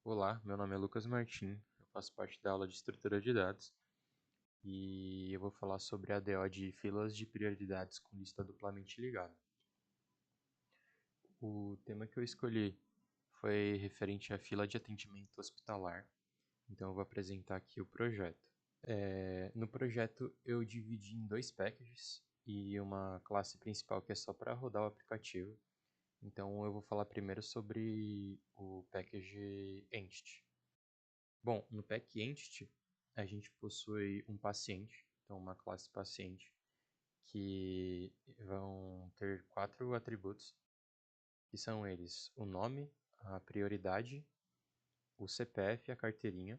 Olá, meu nome é Lucas Martim, eu faço parte da aula de estrutura de dados e eu vou falar sobre a ADO de filas de prioridades com lista duplamente ligada. O tema que eu escolhi foi referente à fila de atendimento hospitalar, então eu vou apresentar aqui o projeto. No projeto eu dividi em dois packages e uma classe principal que é só para rodar o aplicativo. Então eu vou falar primeiro sobre o package Entity. Bom, no Pack Entity, a gente possui um paciente, então uma classe paciente, que vão ter 4 atributos, que são eles o nome, a prioridade, o CPF e a carteirinha,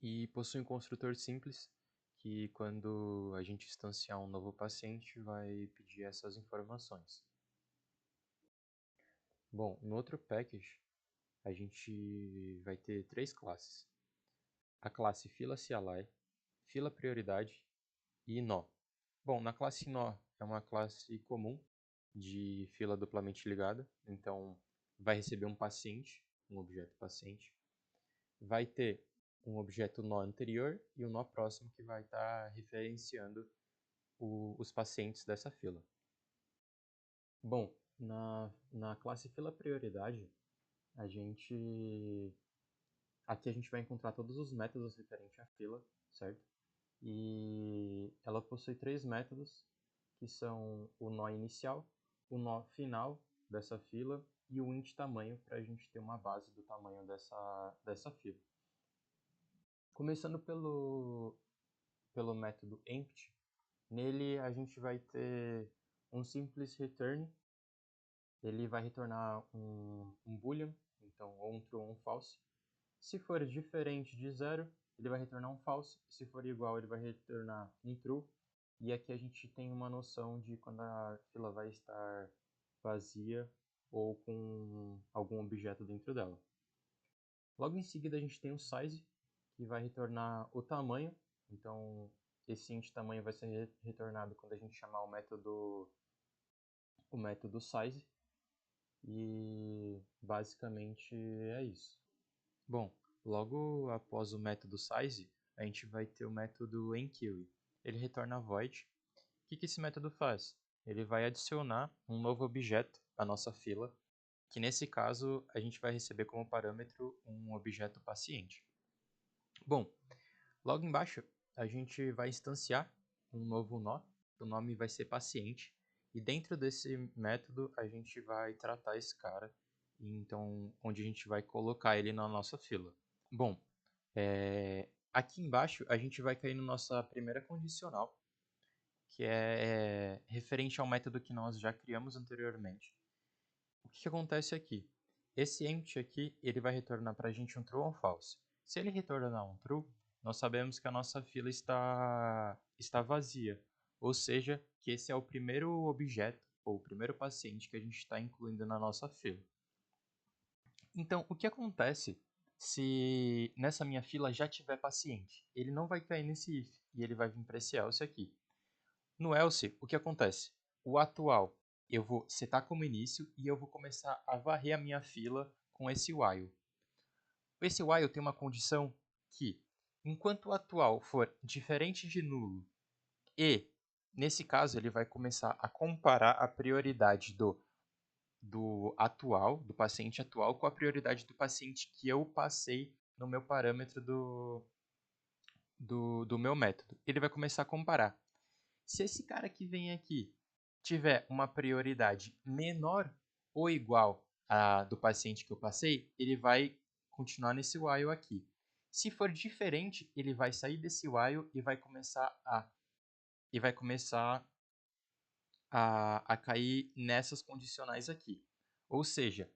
e possui um construtor simples, que quando a gente instanciar um novo paciente, vai pedir essas informações. Bom, no outro package, a gente vai ter 3 classes. A classe fila CLI, fila prioridade e nó. Bom, na classe nó é uma classe comum de fila duplamente ligada, então vai receber um paciente, um objeto paciente, vai ter um objeto nó anterior e um nó próximo que vai estar referenciando os pacientes dessa fila. Bom, na classe fila prioridade, aqui a gente vai encontrar todos os métodos referentes à fila, certo? E ela possui 3 métodos, que são o nó inicial, o nó final dessa fila e o int tamanho, para a gente ter uma base do tamanho dessa fila. Começando pelo método empty, nele a gente vai ter um simples return, ele vai retornar um boolean, então ou um true ou um false. Se for diferente de 0, ele vai retornar um false. Se for igual, ele vai retornar um true. E aqui a gente tem uma noção de quando a fila vai estar vazia ou com algum objeto dentro dela. Logo em seguida a gente tem o size, que vai retornar o tamanho. Então esse int tamanho vai ser retornado quando a gente chamar o método size. E basicamente é isso. Bom, logo após o método size, a gente vai ter o método enqueue. Ele retorna void. O que esse método faz? Ele vai adicionar um novo objeto à nossa fila, que nesse caso a gente vai receber como parâmetro um objeto paciente. Bom, logo embaixo a gente vai instanciar um novo nó, o nome vai ser paciente, e dentro desse método a gente vai tratar esse cara, então onde a gente vai colocar ele na nossa fila. Bom, aqui embaixo a gente vai cair na nossa primeira condicional, que é referente ao método que nós já criamos anteriormente. O que acontece aqui? Esse empty aqui, ele vai retornar para a gente um true ou um false. Se ele retornar um true, nós sabemos que a nossa fila está vazia, ou seja, que esse é o primeiro objeto, ou o primeiro paciente que a gente está incluindo na nossa fila. Então, o que acontece se nessa minha fila já tiver paciente? Ele não vai cair nesse if, e ele vai vir para esse else aqui. No else, o que acontece? O atual eu vou setar como início e eu vou começar a varrer a minha fila com esse while. Esse while tem uma condição que, enquanto o atual for diferente de nulo e, nesse caso, ele vai começar a comparar a prioridade do paciente atual, com a prioridade do paciente que eu passei no meu parâmetro do meu método. Ele vai começar a comparar. Se esse cara que vem aqui tiver uma prioridade menor ou igual à do paciente que eu passei, ele vai continuar nesse while aqui. Se for diferente, ele vai sair desse while e vai começar a cair nessas condicionais aqui. Ou seja,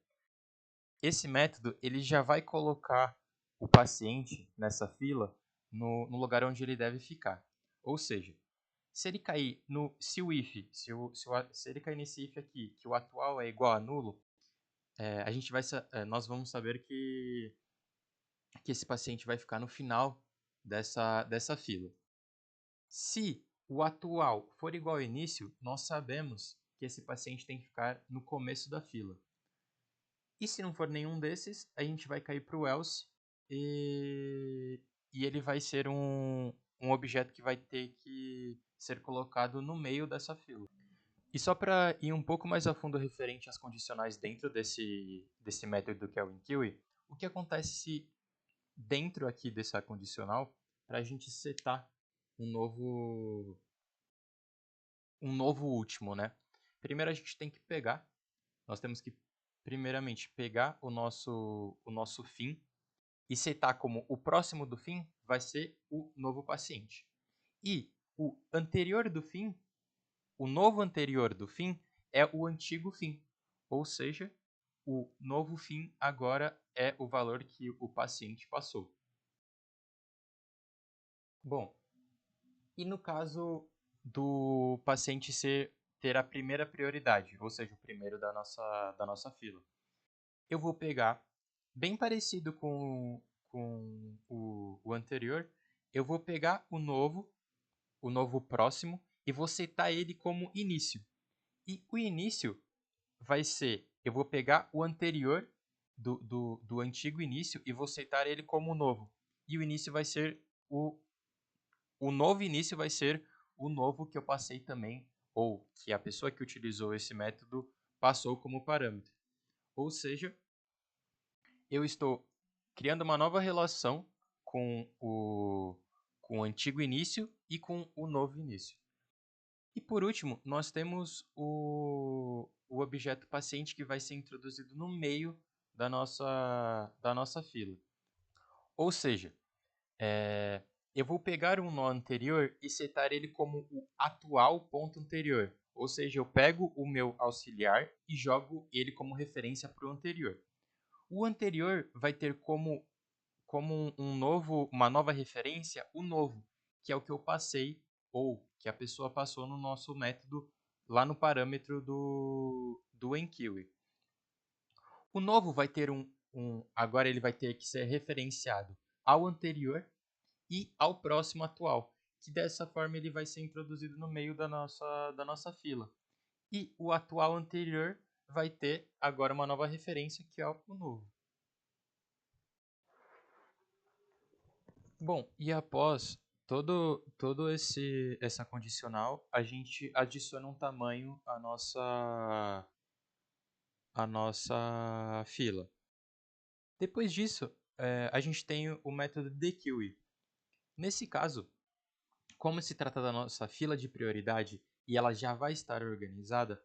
esse método ele já vai colocar o paciente nessa fila no lugar onde ele deve ficar. Ou seja, se ele cair se ele cair nesse if aqui, que o atual é igual a nulo, nós vamos saber que esse paciente vai ficar no final dessa fila. Se o atual for igual ao início, nós sabemos que esse paciente tem que ficar no começo da fila. E se não for nenhum desses, a gente vai cair para o else e ele vai ser um objeto que vai ter que ser colocado no meio dessa fila. E só para ir um pouco mais a fundo referente às condicionais dentro desse método que é o enqueue, o que acontece se dentro aqui dessa condicional, para a gente setar um novo último, né? Primeiro a gente tem que pegar, nós temos que primeiramente pegar o nosso fim e setar como o próximo do fim vai ser o novo paciente. E o anterior do fim, o novo anterior do fim é o antigo fim. Ou seja, o novo fim agora é o valor que o paciente passou. Bom, e no caso do paciente ter a primeira prioridade, ou seja, o primeiro da nossa fila, eu vou pegar, bem parecido com o anterior, eu vou pegar o novo próximo, e vou setar ele como início. E o início vai ser, eu vou pegar o anterior do antigo início e vou setar ele como novo. E o início vai ser o novo início vai ser o novo que eu passei também, ou que a pessoa que utilizou esse método passou como parâmetro. Ou seja, eu estou criando uma nova relação com o antigo início e com o novo início. E por último, nós temos o objeto paciente que vai ser introduzido no meio da nossa fila. Ou seja, eu vou pegar um nó anterior e setar ele como o atual ponto anterior. Ou seja, eu pego o meu auxiliar e jogo ele como referência para o anterior. O anterior vai ter como uma nova referência o novo, que é o que eu passei ou que a pessoa passou no nosso método lá no parâmetro do enqueue. O novo vai ter agora ele vai ter que ser referenciado ao anterior e ao próximo atual, que dessa forma ele vai ser introduzido no meio da nossa fila. E o atual anterior vai ter agora uma nova referência, que é o novo. Bom, e após todo essa condicional, a gente adiciona um tamanho à nossa fila. Depois disso, a gente tem o método dequeue. Nesse caso, como se trata da nossa fila de prioridade e ela já vai estar organizada,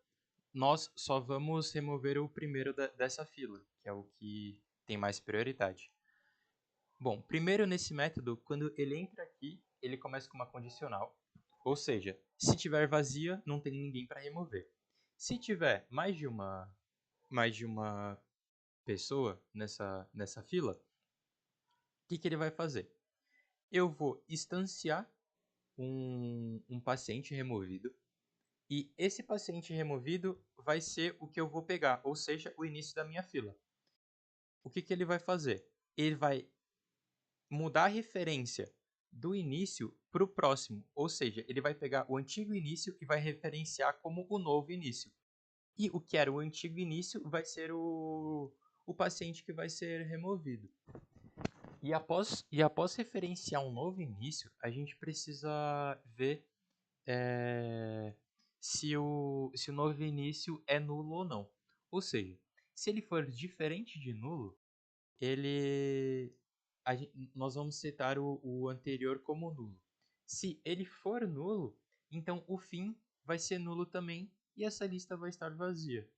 nós só vamos remover o primeiro dessa fila, que é o que tem mais prioridade. Bom, primeiro nesse método, quando ele entra aqui, ele começa com uma condicional, ou seja, se tiver vazia, não tem ninguém para remover. Se tiver mais de uma pessoa nessa fila, o que ele vai fazer? Eu vou instanciar um paciente removido, e esse paciente removido vai ser o que eu vou pegar, ou seja, o início da minha fila. O que ele vai fazer? Ele vai mudar a referência do início para o próximo, ou seja, ele vai pegar o antigo início e vai referenciar como o novo início. E o que era o antigo início vai ser o paciente que vai ser removido. E após referenciar um novo início, a gente precisa ver se o novo início é nulo ou não. Ou seja, se ele for diferente de nulo, nós vamos setar o anterior como nulo. Se ele for nulo, então o fim vai ser nulo também e essa lista vai estar vazia.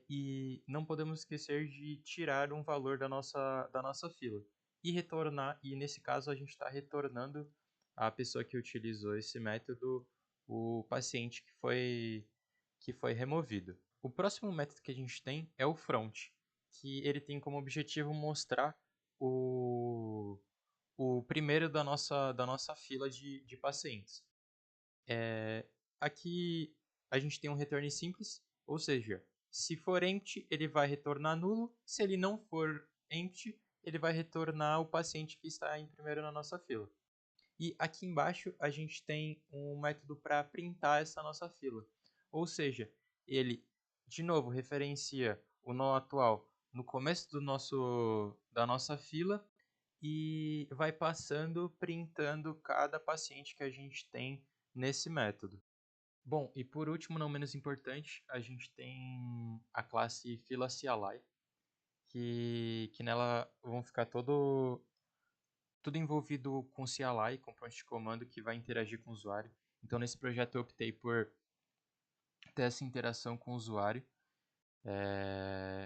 E não podemos esquecer de tirar um valor da nossa fila e retornar, e nesse caso a gente está retornando a pessoa que utilizou esse método, o paciente que foi removido. O próximo método que a gente tem é o front, que ele tem como objetivo mostrar o primeiro da nossa fila de pacientes. Aqui a gente tem um return simples, ou seja, se for empty, ele vai retornar nulo. Se ele não for empty, ele vai retornar o paciente que está em primeiro na nossa fila. E aqui embaixo a gente tem um método para printar essa nossa fila. Ou seja, ele, de novo, referencia o nó atual no começo da nossa fila e vai passando, printando cada paciente que a gente tem nesse método. Bom, e por último, não menos importante, a gente tem a classe fila CLI, que nela vão ficar tudo envolvido com CLI, com ponto de comando que vai interagir com o usuário. Então, nesse projeto eu optei por ter essa interação com o usuário.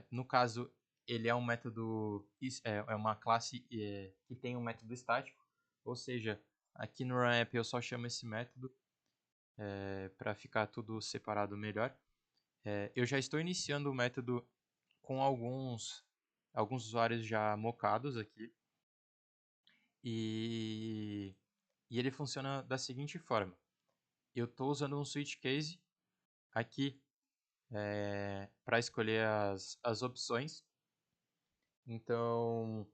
No caso, ele é um método, é uma classe que tem um método estático, ou seja, aqui no RunApp eu só chamo esse método para ficar tudo separado melhor. Eu já estou iniciando o método com alguns usuários já mocados aqui, e ele funciona da seguinte forma. Eu estou usando um switch case aqui para escolher as opções. Então,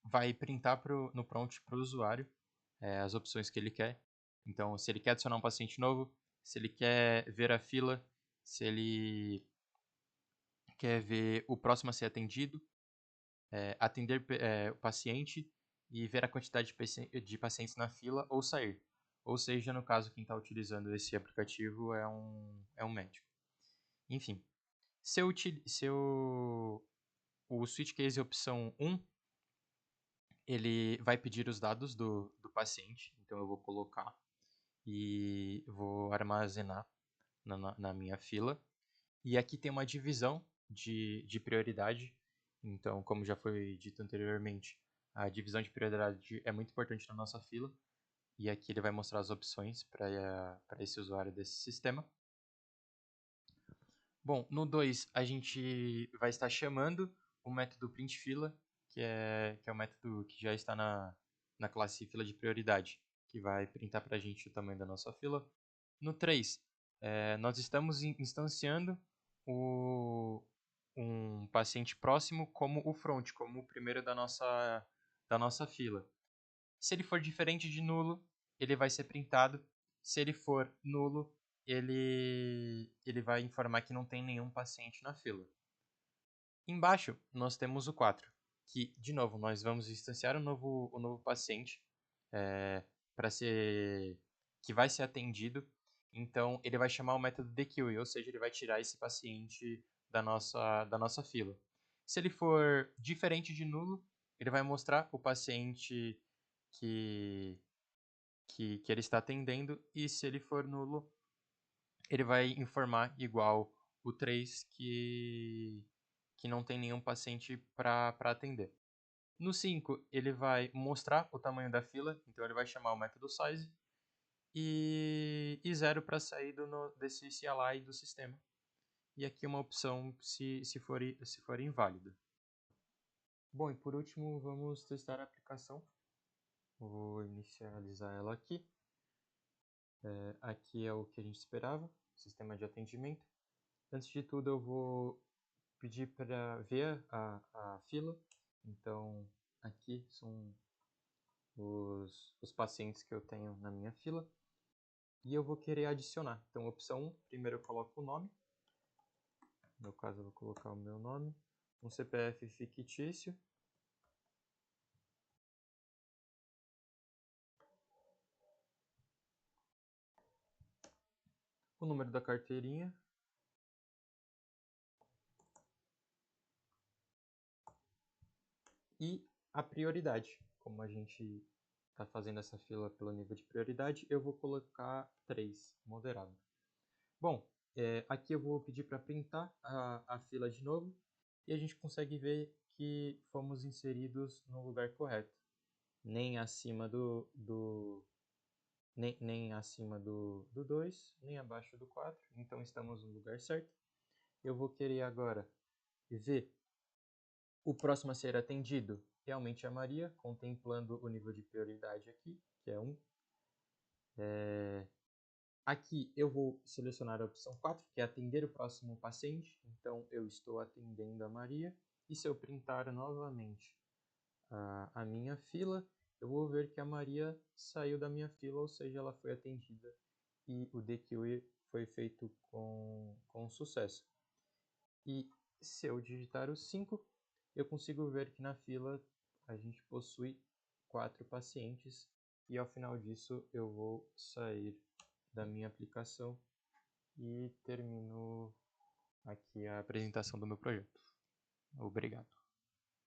vai printar no prompt para o usuário as opções que ele quer. Então, se ele quer adicionar um paciente novo, se ele quer ver a fila, se ele quer ver o próximo a ser atendido, atender o paciente e ver a quantidade de pacientes na fila ou sair. Ou seja, no caso, quem está utilizando esse aplicativo é um médico. Enfim, o switch case opção 1, ele vai pedir os dados do paciente, então eu vou colocar e vou armazenar na minha fila. E aqui tem uma divisão de prioridade, então, como já foi dito anteriormente, a divisão de prioridade é muito importante na nossa fila, e aqui ele vai mostrar as opções para esse usuário desse sistema. Bom, no 2 a gente vai estar chamando o método printFila, que é o método que já está na classe fila de prioridade, que vai printar para a gente o tamanho da nossa fila. No 3, nós estamos instanciando um paciente próximo como o front, como o primeiro da nossa fila. Se ele for diferente de nulo, ele vai ser printado. Se ele for nulo, ele vai informar que não tem nenhum paciente na fila. Embaixo, nós temos o 4, que, de novo, nós vamos instanciar o novo paciente que vai ser atendido. Então, ele vai chamar o método dequeue, ou seja, ele vai tirar esse paciente da nossa fila. Se ele for diferente de nulo, ele vai mostrar o paciente que ele está atendendo, e se ele for nulo, ele vai informar igual o 3 que não tem nenhum paciente para atender. No 5, ele vai mostrar o tamanho da fila, então ele vai chamar o método size, e 0 para sair desse CLI do sistema. E aqui uma opção se for inválida. Bom, e por último, vamos testar a aplicação. Vou inicializar ela aqui. Aqui é o que a gente esperava, sistema de atendimento. Antes de tudo, eu vou pedir para ver a fila. Então, aqui são os pacientes que eu tenho na minha fila. E eu vou querer adicionar. Então, opção 1, primeiro eu coloco o nome. No meu caso, eu vou colocar o meu nome. Um CPF fictício. O número da carteirinha. E a prioridade. Como a gente está fazendo essa fila pelo nível de prioridade, eu vou colocar 3, moderado. Bom, aqui eu vou pedir para printar a fila de novo e a gente consegue ver que fomos inseridos no lugar correto. Nem acima nem acima do 2, nem abaixo do 4, então estamos no lugar certo. Eu vou querer agora ver o próximo a ser atendido, realmente a Maria, contemplando o nível de prioridade aqui, que é 1. Aqui eu vou selecionar a opção 4, que é atender o próximo paciente. Então eu estou atendendo a Maria. E se eu printar novamente a minha fila, eu vou ver que a Maria saiu da minha fila, ou seja, ela foi atendida e o dequeue foi feito com sucesso. E se eu digitar o 5, eu consigo ver que na fila a gente possui 4 pacientes e ao final disso eu vou sair da minha aplicação e termino aqui a apresentação do meu projeto. Obrigado.